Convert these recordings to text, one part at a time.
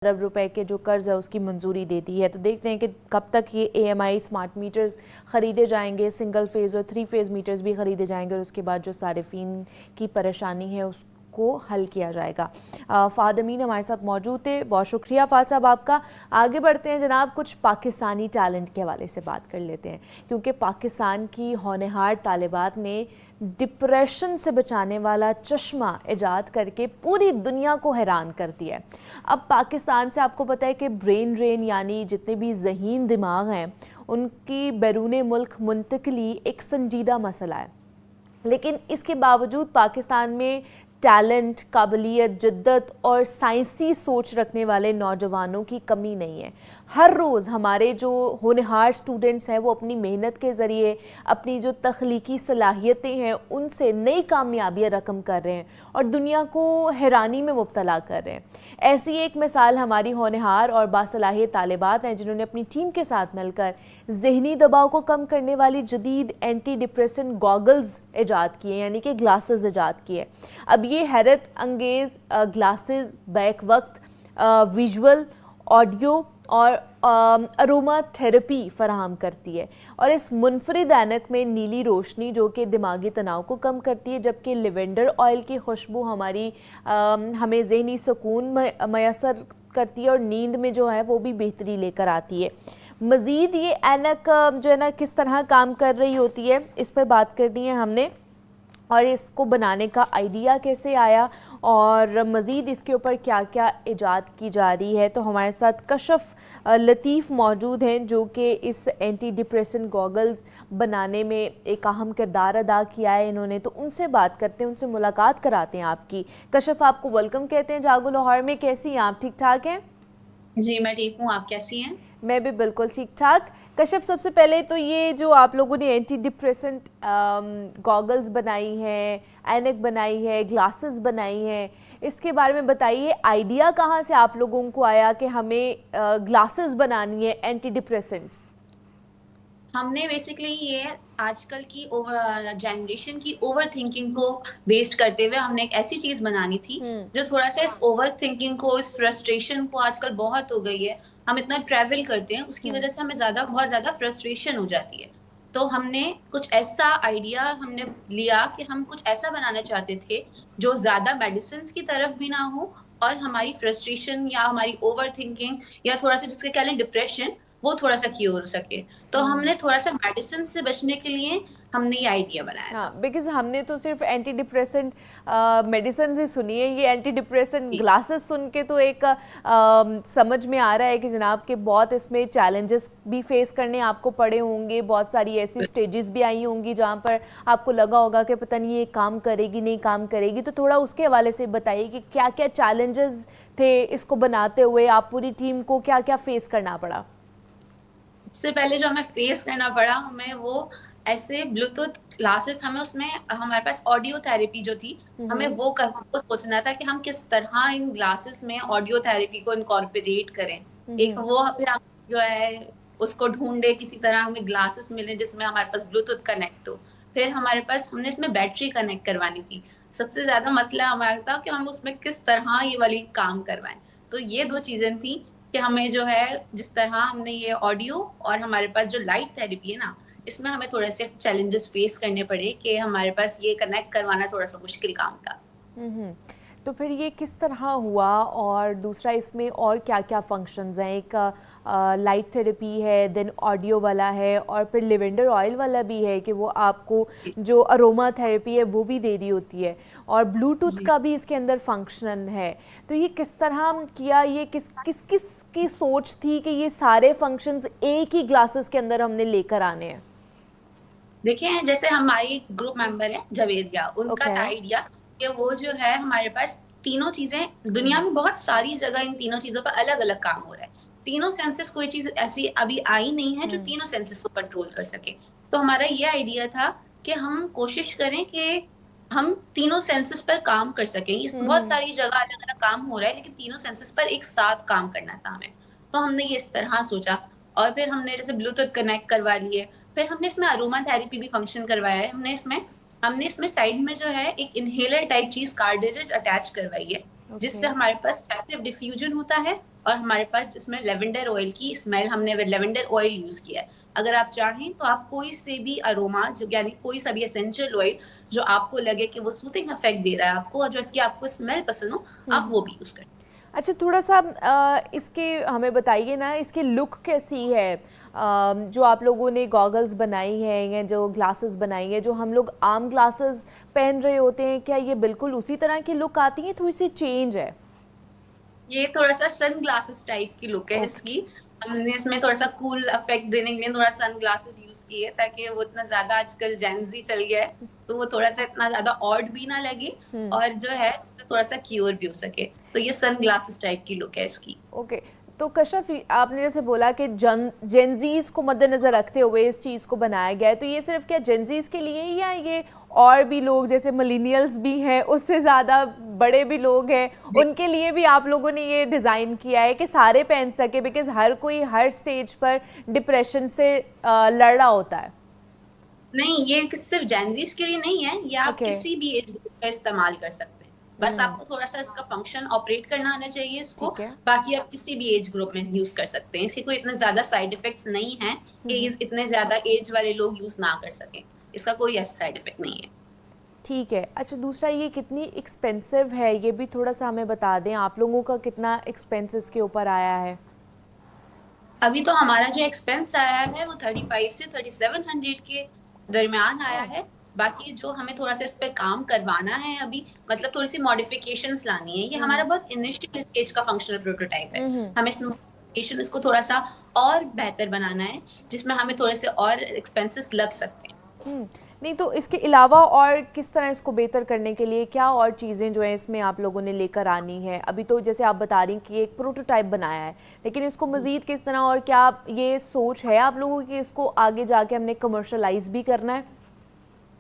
अरब रुपए के जो कर्ज है उसकी मंजूरी दे दी है। तो देखते हैं कि कब तक ये एएमआई स्मार्ट मीटर्स ख़रीदे जाएंगे, सिंगल फेज़ और 3 फेज़ मीटर्स भी ख़रीदे जाएंगे और उसके बाद जो सारिफिन की परेशानी है उसको हल किया जाएगा। फ़ाहद अमीन हमारे साथ मौजूद थे, बहुत शुक्रिया फ़ाहद साहब आपका। आगे बढ़ते हैं जनाब, कुछ पाकिस्तानी टैलेंट के हवाले से बात कर लेते हैं, क्योंकि पाकिस्तान की होनहार तालिबात ने डिप्रेशन से बचाने वाला चश्मा इजाद करके पूरी दुनिया को हैरान कर दिया है। अब पाकिस्तान से आपको पता है कि ब्रेन ड्रेन यानी जितने भी ज़हीन दिमाग हैं उनकी बैरून मुल्क मुंतकली एक संजीदा मसला है, लेकिन इसके बावजूद पाकिस्तान में टैलेंट, काबिलियत, जिद्दत और साइंसी सोच रखने वाले नौजवानों की कमी नहीं है। हर रोज़ हमारे जो होनहार स्टूडेंट्स हैं वो अपनी मेहनत के ज़रिए अपनी जो तख्लीकी सलाहियतें हैं उनसे नई कामयाबियाँ रकम कर रहे हैं और दुनिया को हैरानी में मुब्तला कर रहे हैं। ऐसी एक मिसाल हमारी होनहार और बासलाहियत तालिबात हैं जिन्होंने अपनी टीम के साथ मिलकर ज़हनी दबाव को कम करने वाली जदीद एंटी डिप्रेसेंट गॉगल्स ईजाद किए, यानी कि ग्लासेस ईजाद किए। अब ये हैरत अंगेज़ ग्लासेस बैक वक्त विजुअल, ऑडियो और अरोमा थेरेपी फराहम करती है और इस मुनफरिद ऐनक में नीली रोशनी जो कि दिमागी तनाव को कम करती है, जबकि लिवेंडर ऑयल की खुशबू हमें ज़हनी सुकून मैसर करती है और नींद में जो है वो भी बेहतरी लेकर आती है। मज़ीद ये ऐनक जो है ना किस तरह काम कर रही होती है इस पर बात करनी है हमने, और इसको बनाने का आइडिया कैसे आया और मज़ीद इसके ऊपर क्या क्या इजाद की जा रही है। तो हमारे साथ कशफ लतीफ़ मौजूद हैं जो कि इस एंटी डिप्रेशन गॉगल्स बनाने में एक अहम किरदार अदा किया है इन्होंने। तो उनसे बात करते हैं, उनसे मुलाकात कराते हैं आपकी। कशफ, आपको वेलकम कहते हैं जागो लाहौर में। कैसी हैं आप, ठीक ठाक हैं? जी मैं ठीक हूँ, आप कैसी हैं? मैं भी बिल्कुल ठीक ठाक। कश्यप, सबसे पहले तो ये जो आप लोगों ने एंटी डिप्रेसेंट गॉगल्स बनाई हैं, ऐनक बनाई है, ग्लासेस बनाई हैं, इसके बारे में बताइए। आइडिया कहाँ से आप लोगों को आया कि हमें ग्लासेस बनानी है एंटी डिप्रेसेंट्स? हमने बेसिकली ये आजकल की ओवर जनरेशन की ओवर थिंकिंग को बेस्ड करते हुए हमने एक ऐसी चीज बनानी थी जो थोड़ा सा इस ओवर थिंकिंग को, इस फ्रस्ट्रेशन को, आजकल बहुत हो गई है, हम इतना ट्रैवल करते हैं उसकी वजह से हमें बहुत ज्यादा फ्रस्ट्रेशन हो जाती है। तो हमने कुछ ऐसा आइडिया हमने लिया कि हम कुछ ऐसा बनाना चाहते थे जो ज्यादा मेडिसिन की तरफ भी ना हो और हमारी फ्रस्ट्रेशन या हमारी ओवर थिंकिंग या थोड़ा सा जिसके कह लें डिप्रेशन, वो थोड़ा सा क्योर हो सके। तो हमने थोड़ा सा मेडिसिन से बचने के लिए हमने ये आइडिया बनाया था। हाँ, बिकॉज हमने तो सिर्फ एंटी डिप्रेसेंट मेडिसिन ही सुनी है, ये एंटी डिप्रेसेंट जी ग्लासेस सुन के तो एक समझ में आ रहा है कि जनाब के बहुत इसमें चैलेंजेस भी फेस करने आपको पड़े होंगे, बहुत सारी ऐसी स्टेजेस भी आई होंगी जहाँ पर आपको लगा होगा कि पता नहीं ये काम करेगी नहीं काम करेगी। तो थोड़ा उसके हवाले से बताइए कि क्या क्या चैलेंजेस थे इसको बनाते हुए, आप पूरी टीम को क्या क्या फेस करना पड़ा? सबसे पहले जो हमें फेस करना पड़ा, हमें वो ऐसे ब्लूटूथ क्लासेस, हमें उसमें हमारे पास ऑडियो थेरेपी जो थी, हमें वो सोचना था कि हम किस तरह इन ग्लासेस में ऑडियो थेरेपी को इनकॉर्पोरेट करें। एक वो फिर हम जो है उसको ढूंढे, किसी तरह हमें ग्लासेस मिले जिसमें हमारे पास ब्लूटूथ कनेक्ट हो। फिर हमारे पास हमने इसमें बैटरी कनेक्ट करवानी थी। सबसे ज्यादा मसला हमारा था कि हम उसमें किस तरह ये वाली काम करवाएं। तो ये दो चीजें थी कि हमें जो है जिस तरह हमने ये ऑडियो और हमारे पास जो लाइट थेरेपी है ना, इसमें हमें थोड़े से चैलेंजेस फेस करने पड़े कि हमारे पास ये कनेक्ट करवाना थोड़ा सा मुश्किल काम था। तो फिर ये किस तरह हुआ, और दूसरा इसमें और क्या क्या फंक्शंस हैं? एक लाइट थेरेपी है, देन ऑडियो वाला है, और फिर लिवेंडर ऑयल वाला भी है कि वो आपको जो अरोमा थेरेपी है वो भी दे रही होती है, और ब्लूटूथ जी का भी इसके अंदर फंक्शन है। तो ये किस तरह किया, ये किस किस किस की सोच थी कि ये सारे फंक्शंस एक ही ग्लासेस के अंदर हमने लेकर आने हैं? देखिए, जैसे हमारी ग्रुप मेंबर है जवेदिया, उनका ओके। था आइडिया कि वो जो है हमारे पास तीनों चीजें, दुनिया में बहुत सारी जगह इन तीनों चीजों पर अलग अलग काम हो रहा है। तीनों सेंसेस, कोई चीज ऐसी अभी आई नहीं है जो तीनों सेंसेस को कंट्रोल कर सके। तो हमारा ये आइडिया था कि हम कोशिश करें कि हम तीनों सेंसेस पर काम कर सकें। इस बहुत सारी जगह अलग अलग काम हो रहा है लेकिन तीनों सेंसेस पर एक साथ काम करना था हमें। तो हमने ये इस तरह सोचा और फिर हमने जैसे ब्लूटूथ कनेक्ट करवा लिए। फिर हमने इसमें अरोमा थेरेपी भी फंक्शन करवाया है। हमने इसमें साइड में जो है एक इनहेलर टाइप चीज कार्डिलेज अटैच करवाई है, ओके। जिससे हमारे पास पैसिव डिफ्यूजन होता है और हमारे पास इसमें लेवेंडर ऑयल की स्मेल, हमने लेवेंडर ऑयल यूज किया है। अगर आप चाहें तो आप कोई से भी अरोमा, जो यानी कोई सा भी एसेंशियल ऑयल जो आपको लगे कि वो सूथिंग इफेक्ट दे रहा है आपको, और जो इसकी आपको स्मेल पसंद हो, आप वो भी यूज करें। अच्छा, थोड़ा सा इसके हमें बताइए ना, इसकी लुक कैसी है? जो आप लोगों ने गॉगल्स बनाई हैं या जो ग्लासेस बनाई हैं, जो हम लोग आम ग्लासेस पहन रहे होते हैं, क्या ये बिल्कुल उसी तरह की लुक आती है, थोड़ी सी चेंज है? ये थोड़ा सा सन ग्लासेस टाइप की लुक है ओके। इसकी। हमने इसमें थोड़ा सा कूल इफेक्ट देने के लिए थोड़ा सन ग्लासेस यूज किए, ताकि वो इतना ज्यादा आजकल जेंजी चल गया है, तो वो थोड़ा सा इतना ज्यादा ऑड भी ना लगे, और जो है उससे थोड़ा सा क्यूर भी हो सके। तो ये सन ग्लासेस टाइप की लुक है इसकी। ओके। तो कशफ, आपने जैसे बोला कि जेंजीज को मद्देनजर रखते हुए इस चीज़ को बनाया गया है, तो ये सिर्फ क्या जेंजीज के लिए ही, या ये और भी लोग जैसे मिलेनियल्स भी हैं, उससे ज़्यादा बड़े भी लोग हैं, उनके लिए भी आप लोगों ने ये डिज़ाइन किया है कि सारे पहन सके? बिकॉज हर कोई हर स्टेज पर डिप्रेशन से लड़ रहा होता है। नहीं, ये सिर्फ जेंजीज के लिए नहीं है, ये आप ओके। किसी भी एज ग्रुप में इस्तेमाल कर सकते हैं। बस आपको थोड़ा सा इसका फंक्शन ऑपरेट करना आना चाहिए इसको। ठीक है। बाकी आप किसी भी एज ग्रुप में यूज कर सकते हैं। इसके कोई इतने ज्यादा साइड इफेक्ट्स नहीं है कि इतने ज्यादा एज वाले लोग यूज ना कर सकें। इसका कोई ऐसा साइड इफेक्ट नहीं है। ठीक है। अच्छा, दूसरा, ये कितनी एक्सपेंसिव है, ये भी थोड़ा सा हमें बता दें। आप लोगों का कितना एक्सपेंसेस के ऊपर आया है? अभी तो हमारा जो एक्सपेंस आया है वो 35 से 3700 के दरमियान आया है। बाकी जो हमें थोड़ा सा इस पे काम करवाना है अभी, मतलब थोड़ी सी मॉडिफिकेशंस लानी है। ये हमारा बहुत इनिशियल स्टेज का फंक्शनल प्रोटोटाइप है। हमें इस मॉडिफिकेशन इसको थोड़ा सा और बेहतर बनाना है, जिसमें हमें थोड़े से और एक्सपेंसेस लग सकते हैं। नहीं, तो इसके अलावा और किस तरह इसको बेहतर करने के लिए क्या और चीज़ें जो हैं इसमें आप लोगों ने लेकर आनी है? अभी तो जैसे आप बता रही कि एक प्रोटोटाइप बनाया है, लेकिन इसको मज़ीद किस तरह, और क्या ये सोच है आप लोगों की इसको आगे जाके हमने कमर्शलाइज भी करना है?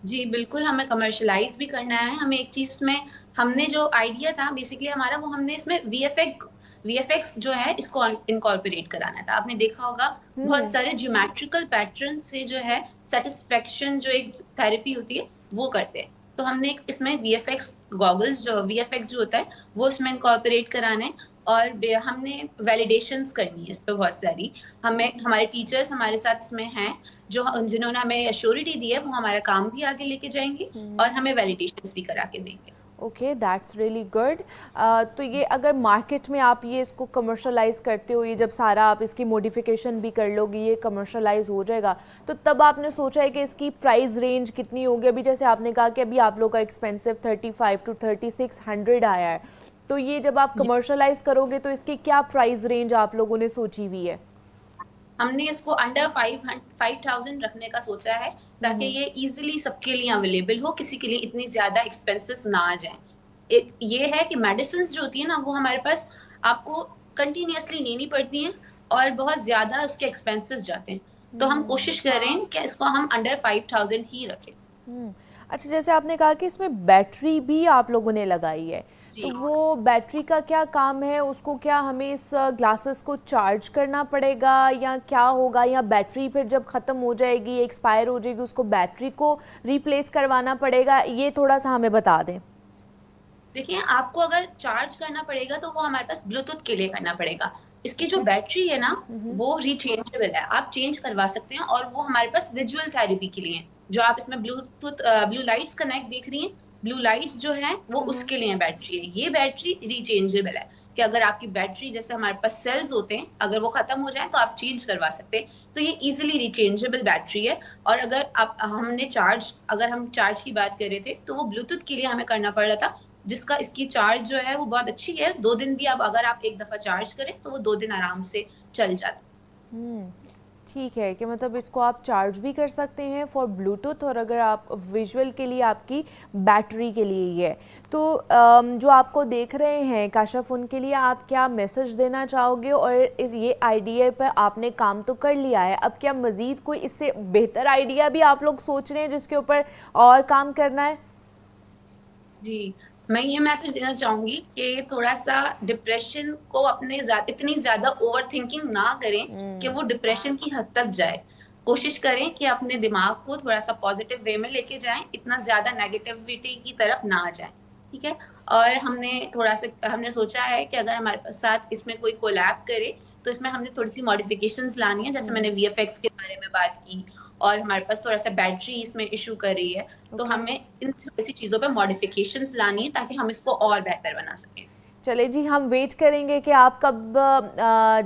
जी बिल्कुल, हमें कमर्शलाइज भी करना है। हमें एक चीज में, हमने जो आइडिया था बेसिकली हमारा, वो हमने इसमें वीएफएक्स जो है इसको इनकॉर्पोरेट कराना था। आपने देखा होगा बहुत सारे ज्योमेट्रिकल पैटर्न से जो है सेटिस्फेक्शन, जो एक थेरेपी होती है, वो करते हैं। तो हमने इसमें वीएफएक्स गॉगल्स, जो वीएफएक्स जो होता है वो इसमें इनकॉर्पोरेट कराना है। और हमने वैलिडेशंस करनी है इस पर बहुत सारी। हमें हमारे टीचर्स हमारे साथ इसमें हैं, जो जिन्होंने हमें एश्योरिटी दी है, वो हमारा काम भी आगे लेके जाएंगे और हमें वैलिडेशंस भी करा के देंगे। Okay, that's really good. तो ये अगर मार्केट में आप ये इसको कमर्शलाइज करते हो, ये जब सारा आप इसकी मॉडिफिकेशन भी कर लोगे, ये कमर्शलाइज हो जाएगा, तो तब आपने सोचा है कि इसकी प्राइस रेंज कितनी होगी? अभी जैसे आपने कहा कि अभी आप लोग का एक्सपेंसिव 35 टू 3600 आया है, तो ये जब आप कमर्शलाइज करोगे तो इसकी क्या प्राइस रेंज आप लोगों ने सोची हुई है? हमने इसको अंडर 5000 रखने का सोचा है, ताकि ये इजीली सबके लिए अवेलेबल हो, किसी के लिए इतनी ज्यादा एक्सपेंसेस ना आ जाए। एक ये है कि मेडिसिन जो होती है ना, वो हमारे पास आपको कंटिन्यूअसली लेनी पड़ती हैं, और बहुत ज्यादा उसके एक्सपेंसेस जाते हैं। तो हम कोशिश कर रहे हैं कि इसको हम अंडर 5000 ही रखें। अच्छा, जैसे आपने कहा कि इसमें बैटरी भी आप लोगों ने लगाई है, तो वो बैटरी का क्या काम है? उसको क्या हमें इस ग्लासेस को चार्ज करना पड़ेगा या क्या होगा? या बैटरी फिर जब ख़त्म हो जाएगी, एक्सपायर हो जाएगी, उसको बैटरी को रिप्लेस करवाना पड़ेगा? ये थोड़ा सा हमें बता दें। देखिए, आपको अगर चार्ज करना पड़ेगा तो वो हमारे पास ब्लूटूथ के लिए करना पड़ेगा। इसकी जो बैटरी है ना, वो रिचेंजेबल है, आप चेंज करवा सकते हैं। और वो हमारे पास विजुअल थेरेपी के लिए है। जो आप इसमें ब्लूटूथ ब्लू लाइट्स कनेक्ट देख रही हैं, ब्लू लाइट्स जो है वो उसके लिए बैटरी है। ये बैटरी रिचेंजेबल है, कि अगर आपकी बैटरी, जैसे हमारे पास सेल्स होते हैं, अगर वो खत्म हो जाए तो आप चेंज करवा सकते हैं। तो ये इजीली रिचेंजेबल बैटरी है। और अगर अगर हम चार्ज की बात कर रहे थे, तो वो ब्लूटूथ के लिए हमें करना पड़ रहा था, जिसका इसकी चार्ज जो है वो बहुत अच्छी है। 2 दिन भी अगर आप एक दफा चार्ज करें तो वो 2 दिन आराम से चल जाता है। ठीक है, कि मतलब इसको आप चार्ज भी कर सकते हैं फॉर ब्लूटूथ, और अगर आप विजुअल के लिए आपकी बैटरी के लिए ही है। तो जो आपको देख रहे हैं काशफ, उनके लिए आप क्या मैसेज देना चाहोगे? और इस ये आइडिया पर आपने काम तो कर लिया है, अब क्या मज़ीद कोई इससे बेहतर आइडिया भी आप लोग सोच रहे हैं जिसके ऊपर और काम करना है? जी, मैं ये मैसेज देना चाहूंगी कि थोड़ा सा डिप्रेशन को इतनी ज्यादा ओवर थिंकिंग ना करें कि वो डिप्रेशन की हद तक जाए। कोशिश करें कि अपने दिमाग को थोड़ा सा पॉजिटिव वे में लेके जाएं, इतना ज्यादा नेगेटिविटी की तरफ ना आ जाएं। ठीक है। और हमने सोचा है कि अगर हमारे साथ इसमें कोई कोलैब करे तो इसमें हमने थोड़ी सी मॉडिफिकेशंस लानी है, जैसे मैंने वीएफएक्स के बारे में बात की, और हमारे पास थोड़ा सा बैटरी इसमें इशू कर रही है, तो हमें इन थोड़ी सी चीज़ों पे मॉडिफिकेशंस लानी है ताकि हम इसको और बेहतर बना सकें। चले जी, हम वेट करेंगे कि आप कब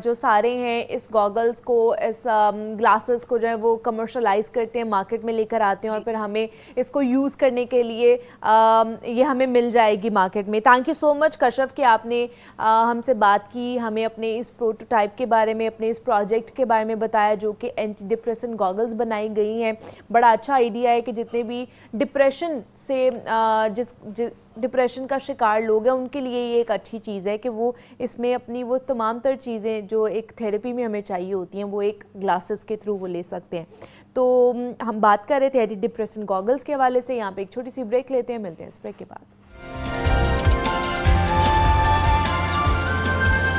जो सारे हैं इस गॉगल्स को, इस ग्लासेस को जो है वो कमर्शलाइज करते हैं, मार्केट में लेकर आते हैं और फिर हमें इसको यूज़ करने के लिए ये हमें मिल जाएगी मार्केट में। Thank you so much Kashaf कि आपने हमसे बात की, हमें अपने इस प्रोटोटाइप के बारे में, अपने इस प्रोजेक्ट के बारे में बताया जो कि एंटी डिप्रेशन गॉगल्स बनाई गई हैं। बड़ा अच्छा आइडिया है कि जितने भी डिप्रेशन से डिप्रेशन का शिकार लोग हैं उनके लिए ये एक अच्छी चीज़ है कि वो इसमें अपनी वो तमाम तर चीज़ें जो एक थेरेपी में हमें चाहिए होती हैं वो एक ग्लासेस के थ्रू वो ले सकते हैं। तो हम बात कर रहे थे एंटी डिप्रेशन गॉगल्स के हवाले से। यहाँ पे एक छोटी सी ब्रेक लेते हैं, मिलते हैं इस ब्रेक के बाद।